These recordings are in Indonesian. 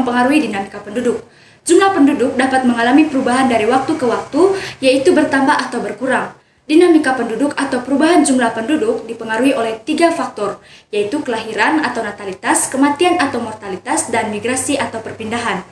mempengaruhi dinamika penduduk. Jumlah penduduk dapat mengalami perubahan dari waktu ke waktu, yaitu bertambah atau berkurang. Dinamika penduduk atau perubahan jumlah penduduk dipengaruhi oleh 3 faktor, yaitu kelahiran atau natalitas, kematian atau mortalitas, dan migrasi atau perpindahan.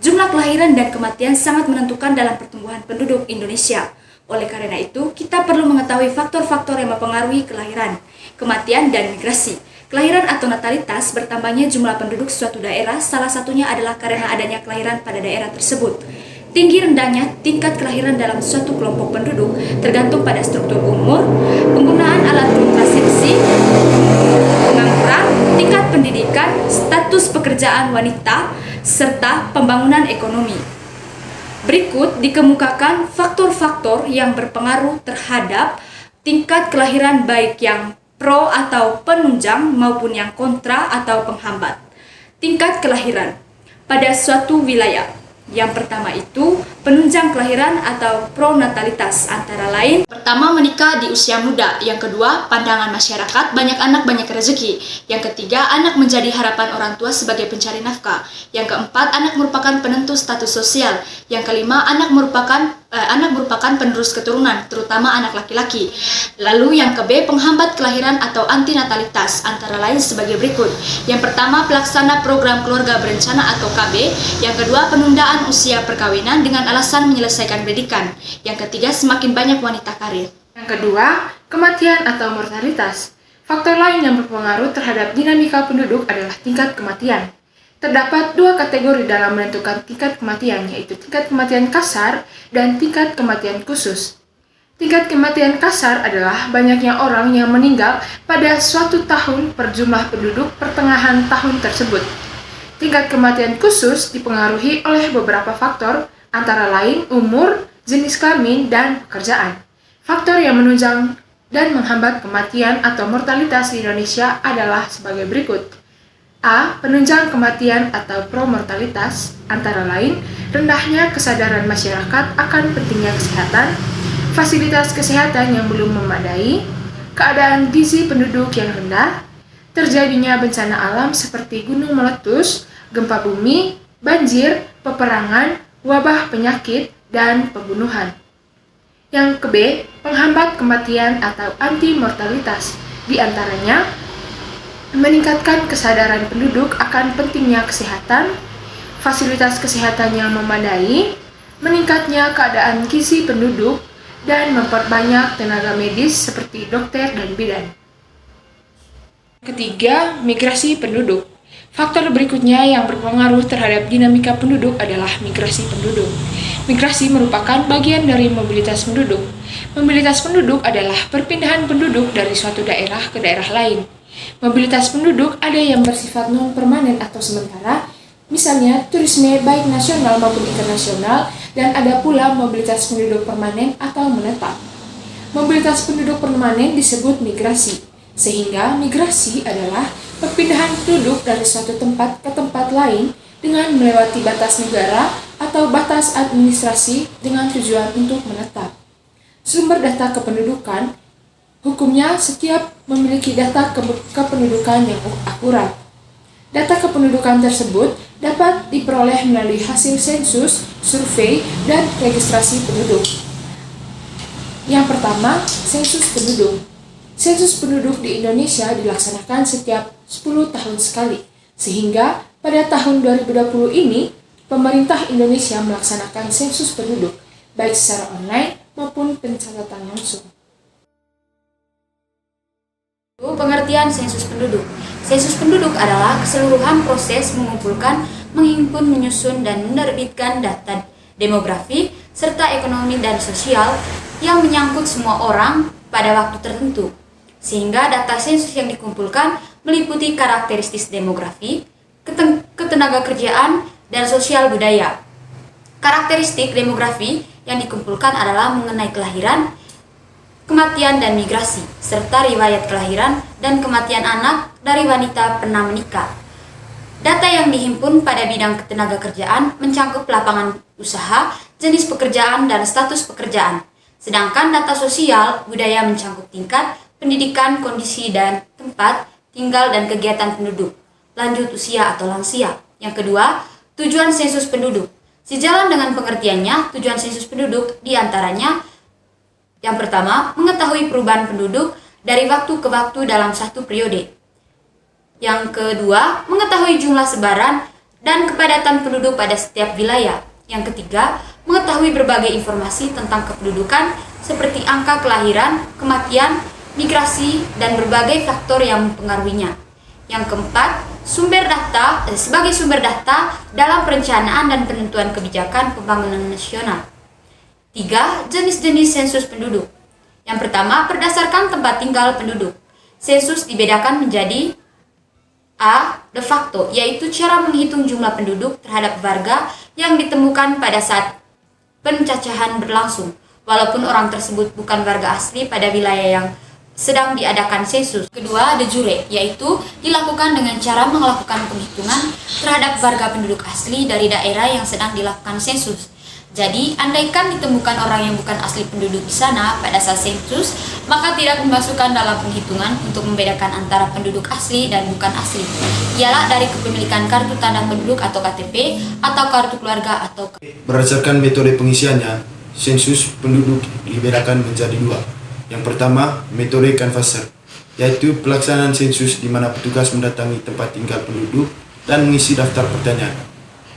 Jumlah kelahiran dan kematian sangat menentukan dalam pertumbuhan penduduk Indonesia. Oleh karena itu, kita perlu mengetahui faktor-faktor yang mempengaruhi kelahiran, kematian, dan migrasi. Kelahiran atau natalitas bertambahnya jumlah penduduk suatu daerah, salah satunya adalah karena adanya kelahiran pada daerah tersebut. Tinggi rendahnya tingkat kelahiran dalam suatu kelompok penduduk tergantung pada struktur umur, penggunaan alat kontrasepsi, pengangguran, tingkat pendidikan, status pekerjaan wanita, serta pembangunan ekonomi. Berikut dikemukakan faktor-faktor yang berpengaruh terhadap tingkat kelahiran baik yang pro atau penunjang maupun yang kontra atau penghambat. Tingkat kelahiran pada suatu wilayah. Yang pertama itu penunjang kelahiran atau pronatalitas, antara lain pertama menikah di usia muda, yang kedua pandangan masyarakat banyak anak banyak rezeki, yang ketiga anak menjadi harapan orang tua sebagai pencari nafkah, yang keempat anak merupakan penentu status sosial, yang kelima anak merupakan penerus keturunan, terutama anak laki-laki. Lalu yang ke-B, penghambat kelahiran atau antinatalitas, antara lain sebagai berikut. Yang pertama, pelaksana program keluarga berencana atau KB. Yang kedua, penundaan usia perkawinan dengan alasan menyelesaikan pendidikan. Yang ketiga, semakin banyak wanita karir. Yang kedua, kematian atau mortalitas. Faktor lain yang berpengaruh terhadap dinamika penduduk adalah tingkat kematian. Terdapat 2 kategori dalam menentukan tingkat kematian, yaitu tingkat kematian kasar dan tingkat kematian khusus. Tingkat kematian kasar adalah banyaknya orang yang meninggal pada suatu tahun per jumlah penduduk pertengahan tahun tersebut. Tingkat kematian khusus dipengaruhi oleh beberapa faktor, antara lain umur, jenis kelamin, dan pekerjaan. Faktor yang menunjang dan menghambat kematian atau mortalitas di Indonesia adalah sebagai berikut. A. Penunjang kematian atau promortalitas, antara lain rendahnya kesadaran masyarakat akan pentingnya kesehatan, fasilitas kesehatan yang belum memadai, keadaan gizi penduduk yang rendah, terjadinya bencana alam seperti gunung meletus, gempa bumi, banjir, peperangan, wabah penyakit, dan pembunuhan. Yang ke-B, penghambat kematian atau anti-mortalitas, di antaranya meningkatkan kesadaran penduduk akan pentingnya kesehatan, fasilitas kesehatan yang memadai, meningkatnya keadaan gizi penduduk, dan memperbanyak tenaga medis seperti dokter dan bidan. Ketiga, migrasi penduduk. Faktor berikutnya yang berpengaruh terhadap dinamika penduduk adalah migrasi penduduk. Migrasi merupakan bagian dari mobilitas penduduk. Mobilitas penduduk adalah perpindahan penduduk dari suatu daerah ke daerah lain. Mobilitas penduduk ada yang bersifat non-permanen atau sementara, misalnya turisme baik nasional maupun internasional, dan ada pula mobilitas penduduk permanen atau menetap. Mobilitas penduduk permanen disebut migrasi, sehingga migrasi adalah perpindahan penduduk dari suatu tempat ke tempat lain dengan melewati batas negara atau batas administrasi dengan tujuan untuk menetap. Sumber data kependudukan hukumnya setiap memiliki data kependudukan yang akurat. Data kependudukan tersebut dapat diperoleh melalui hasil sensus, survei, dan registrasi penduduk. Yang pertama, sensus penduduk. Sensus penduduk di Indonesia dilaksanakan setiap 10 tahun sekali, sehingga pada tahun 2020 ini, pemerintah Indonesia melaksanakan sensus penduduk, baik secara online maupun pencatatan langsung. Pengertian sensus penduduk. Sensus penduduk adalah keseluruhan proses mengumpulkan, menghimpun, menyusun, dan menerbitkan data demografi serta ekonomi dan sosial yang menyangkut semua orang pada waktu tertentu. Sehingga data sensus yang dikumpulkan meliputi karakteristik demografi, ketenaga kerjaan, dan sosial budaya. Karakteristik demografi yang dikumpulkan adalah mengenai kelahiran, kematian dan migrasi, serta riwayat kelahiran dan kematian anak dari wanita pernah menikah. Data yang dihimpun pada bidang ketenaga kerjaan mencakup lapangan usaha, jenis pekerjaan, dan status pekerjaan. Sedangkan data sosial budaya mencakup tingkat pendidikan, kondisi dan tempat tinggal dan kegiatan penduduk, lanjut usia atau lansia. Yang kedua, Tujuan sensus penduduk. Sejalan dengan pengertiannya, tujuan sensus penduduk diantaranya yang pertama, mengetahui perubahan penduduk dari waktu ke waktu dalam satu periode. Yang kedua, mengetahui jumlah sebaran dan kepadatan penduduk pada setiap wilayah. Yang ketiga, mengetahui berbagai informasi tentang kependudukan seperti angka kelahiran, kematian, migrasi, dan berbagai faktor yang mempengaruhinya. Yang keempat, sebagai sumber data dalam perencanaan dan penentuan kebijakan pembangunan nasional. 3. Jenis-jenis sensus penduduk. Yang pertama, berdasarkan tempat tinggal penduduk. Sensus dibedakan menjadi A. De facto, yaitu cara menghitung jumlah penduduk terhadap warga yang ditemukan pada saat pencacahan berlangsung, walaupun orang tersebut bukan warga asli pada wilayah yang sedang diadakan sensus. Kedua, de jure, yaitu dilakukan dengan cara melakukan penghitungan terhadap warga penduduk asli dari daerah yang sedang dilakukan sensus. Jadi, andaikan ditemukan orang yang bukan asli penduduk di sana pada saat sensus, maka tidak dimasukkan dalam penghitungan untuk membedakan antara penduduk asli dan bukan asli. Ialah dari kepemilikan kartu tanda penduduk atau KTP atau kartu keluarga atau Berdasarkan metode pengisiannya, sensus penduduk dibedakan menjadi dua. Yang pertama, metode canvasser, yaitu pelaksanaan sensus di mana petugas mendatangi tempat tinggal penduduk dan mengisi daftar pertanyaan.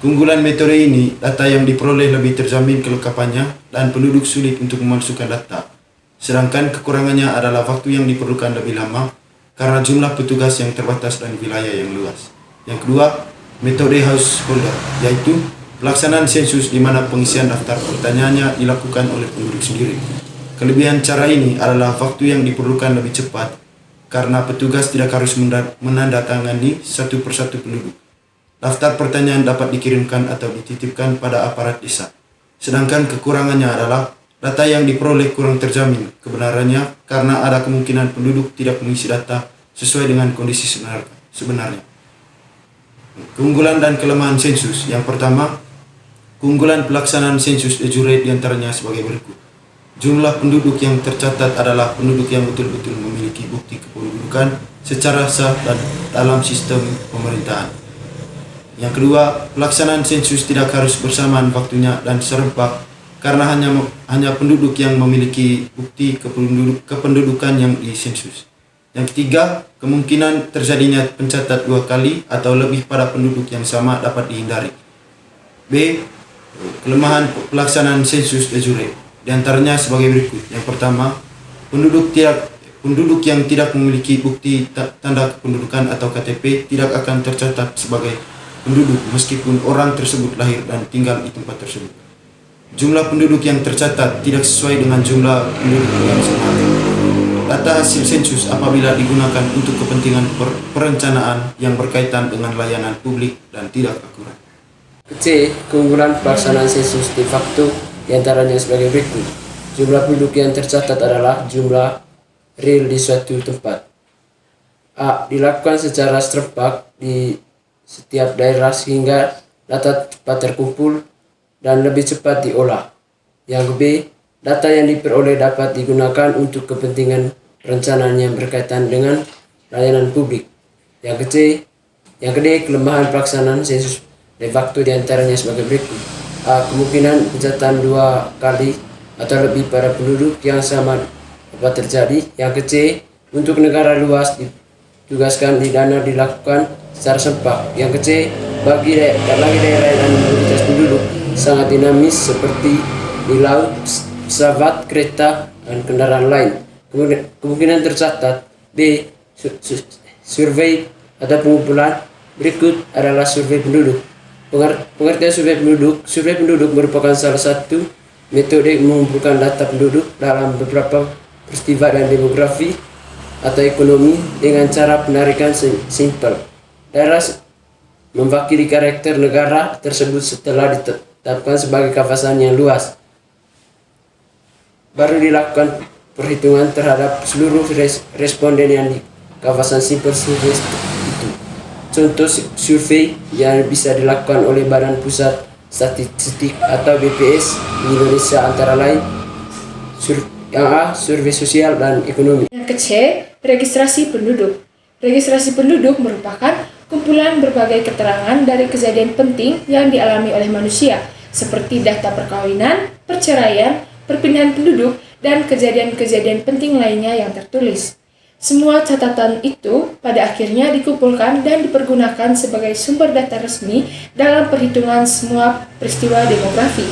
Keunggulan metode ini, data yang diperoleh lebih terjamin kelengkapannya dan penduduk sulit untuk memasukkan data. Sedangkan kekurangannya adalah waktu yang diperlukan lebih lama karena jumlah petugas yang terbatas dan wilayah yang luas. Yang kedua, metode householder, yaitu pelaksanaan sensus di mana pengisian daftar pertanyaannya dilakukan oleh penduduk sendiri. Kelebihan cara ini adalah waktu yang diperlukan lebih cepat karena petugas tidak harus menandatangani satu persatu penduduk. Daftar pertanyaan dapat dikirimkan atau dititipkan pada aparat desa. Sedangkan kekurangannya adalah data yang diperoleh kurang terjamin kebenarannya karena ada kemungkinan penduduk tidak mengisi data sesuai dengan kondisi sebenarnya. Keunggulan dan kelemahan sensus. Yang pertama, keunggulan pelaksanaan sensus de jure diantaranya sebagai berikut. Jumlah penduduk yang tercatat adalah penduduk yang betul-betul memiliki bukti kependudukan secara sah dan dalam sistem pemerintahan. Yang kedua, pelaksanaan sensus tidak harus bersamaan waktunya dan serempak karena hanya penduduk yang memiliki bukti kependudukan yang disensus. Yang ketiga, kemungkinan terjadinya pencatat dua kali atau lebih pada penduduk yang sama dapat dihindari. B. Kelemahan pelaksanaan sensus de jure. Di antaranya sebagai berikut. Yang pertama, penduduk yang tidak memiliki bukti tanda kependudukan atau KTP tidak akan tercatat sebagai penduduk meskipun orang tersebut lahir dan tinggal di tempat tersebut. Jumlah penduduk yang tercatat tidak sesuai dengan jumlah penduduk yang sebenarnya. Data hasil sensus apabila digunakan untuk kepentingan perencanaan yang berkaitan dengan layanan publik dan tidak akurat. C. Keunggulan pelaksanaan sensus de facto diantaranya sebagai berikut. Jumlah penduduk yang tercatat adalah jumlah real di suatu tempat. A. Dilakukan secara serempak di setiap daerah sehingga data cepat terkumpul dan lebih cepat diolah. Yang B. Data yang diperoleh dapat digunakan untuk kepentingan perencanaan yang berkaitan dengan layanan publik. Yang D. Kelemahan pelaksanaan sensus de facto diantaranya sebagai berikut. A. Kemungkinan pencatatan dua kali atau lebih pada penduduk yang sama dapat terjadi. Yang C. Untuk negara luas ditugaskan di dana dilakukan secara serempak. Yang C. Bagi daerah dan mobilitas penduduk sangat dinamis seperti di laut, pesawat, kereta, dan kendaraan lain. Kemungkinan tercatat. B. Survei atau pengumpulan. Berikut adalah survei penduduk. Pengertian survei penduduk merupakan salah satu metode mengumpulkan data penduduk dalam beberapa peristiwa dan demografi atau ekonomi dengan cara penarikan simpel. Daerah mewakili karakter negara tersebut setelah ditetapkan sebagai kawasan yang luas. Baru dilakukan perhitungan terhadap seluruh responden yang di kawasan simpel survei itu. Contoh survei yang bisa dilakukan oleh Badan Pusat Statistik atau BPS di Indonesia antara lain yang A. Survei sosial dan ekonomi. Yang ke C. Registrasi penduduk. Registrasi penduduk merupakan kumpulan berbagai keterangan dari kejadian penting yang dialami oleh manusia, seperti data perkawinan, perceraian, perpindahan penduduk, dan kejadian-kejadian penting lainnya yang tertulis. Semua catatan itu pada akhirnya dikumpulkan dan dipergunakan sebagai sumber data resmi dalam perhitungan semua peristiwa demografi.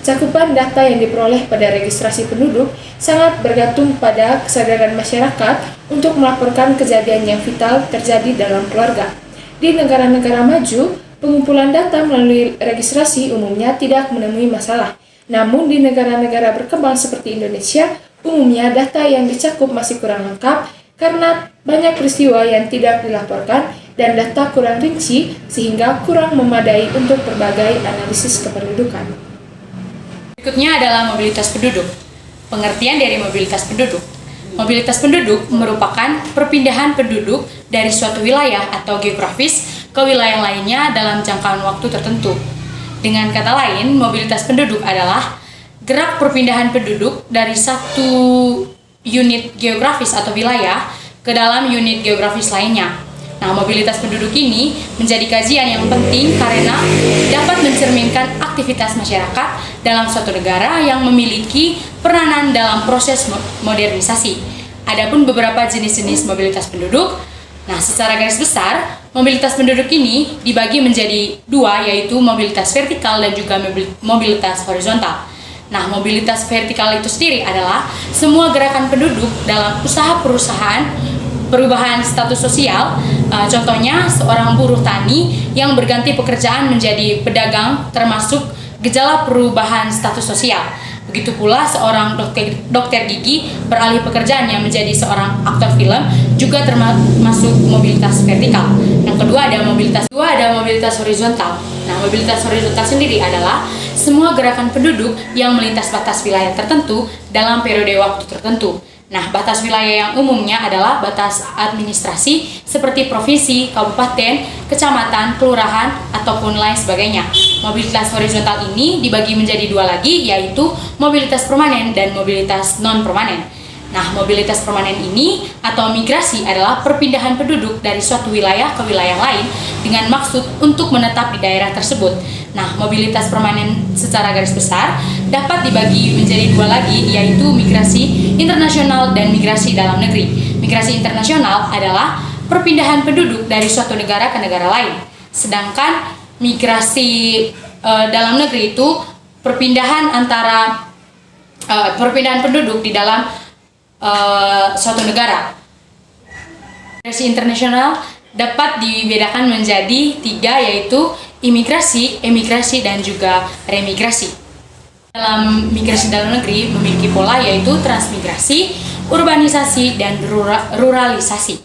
Cakupan data yang diperoleh pada registrasi penduduk sangat bergantung pada kesadaran masyarakat untuk melaporkan kejadian yang vital terjadi dalam keluarga. Di negara-negara maju, pengumpulan data melalui registrasi umumnya tidak menemui masalah. Namun di negara-negara berkembang seperti Indonesia, umumnya data yang dicakup masih kurang lengkap karena banyak peristiwa yang tidak dilaporkan dan data kurang rinci sehingga kurang memadai untuk berbagai analisis kependudukan. Berikutnya adalah mobilitas penduduk. Pengertian dari mobilitas penduduk. Mobilitas penduduk merupakan perpindahan penduduk dari suatu wilayah atau geografis ke wilayah lainnya dalam jangkauan waktu tertentu. Dengan kata lain, mobilitas penduduk adalah gerak perpindahan penduduk dari satu unit geografis atau wilayah ke dalam unit geografis lainnya. Nah, mobilitas penduduk ini menjadi kajian yang penting karena dapat mencerminkan aktivitas masyarakat dalam suatu negara yang memiliki peranan dalam proses modernisasi. Adapun beberapa jenis-jenis mobilitas penduduk, nah secara garis besar, mobilitas penduduk ini dibagi menjadi dua, yaitu mobilitas vertikal dan juga mobilitas horizontal. Nah, mobilitas vertikal itu sendiri adalah semua gerakan penduduk dalam usaha perusahaan, perubahan status sosial, contohnya seorang buruh tani yang berganti pekerjaan menjadi pedagang termasuk gejala perubahan status sosial. Begitu pula seorang dokter gigi beralih pekerjaannya menjadi seorang aktor film juga termasuk mobilitas vertikal. Yang kedua ada mobilitas horizontal. Nah, mobilitas horizontal sendiri adalah semua gerakan penduduk yang melintas batas wilayah tertentu dalam periode waktu tertentu. Nah, batas wilayah yang umumnya adalah batas administrasi seperti provinsi, kabupaten, kecamatan, kelurahan, ataupun lain sebagainya. Mobilitas horizontal ini dibagi menjadi dua lagi, yaitu mobilitas permanen dan mobilitas non-permanen. Nah, mobilitas permanen ini atau migrasi adalah perpindahan penduduk dari suatu wilayah ke wilayah lain dengan maksud untuk menetap di daerah tersebut. Nah, mobilitas permanen secara garis besar dapat dibagi menjadi dua lagi, yaitu migrasi internasional dan migrasi dalam negeri. Migrasi internasional adalah perpindahan penduduk dari suatu negara ke negara lain. Sedangkan migrasi dalam negeri itu perpindahan penduduk di dalam suatu negara. Migrasi internasional dapat dibedakan menjadi tiga, yaitu imigrasi, emigrasi, dan juga remigrasi. Dalam migrasi dalam negeri memiliki pola yaitu transmigrasi, urbanisasi, dan ruralisasi.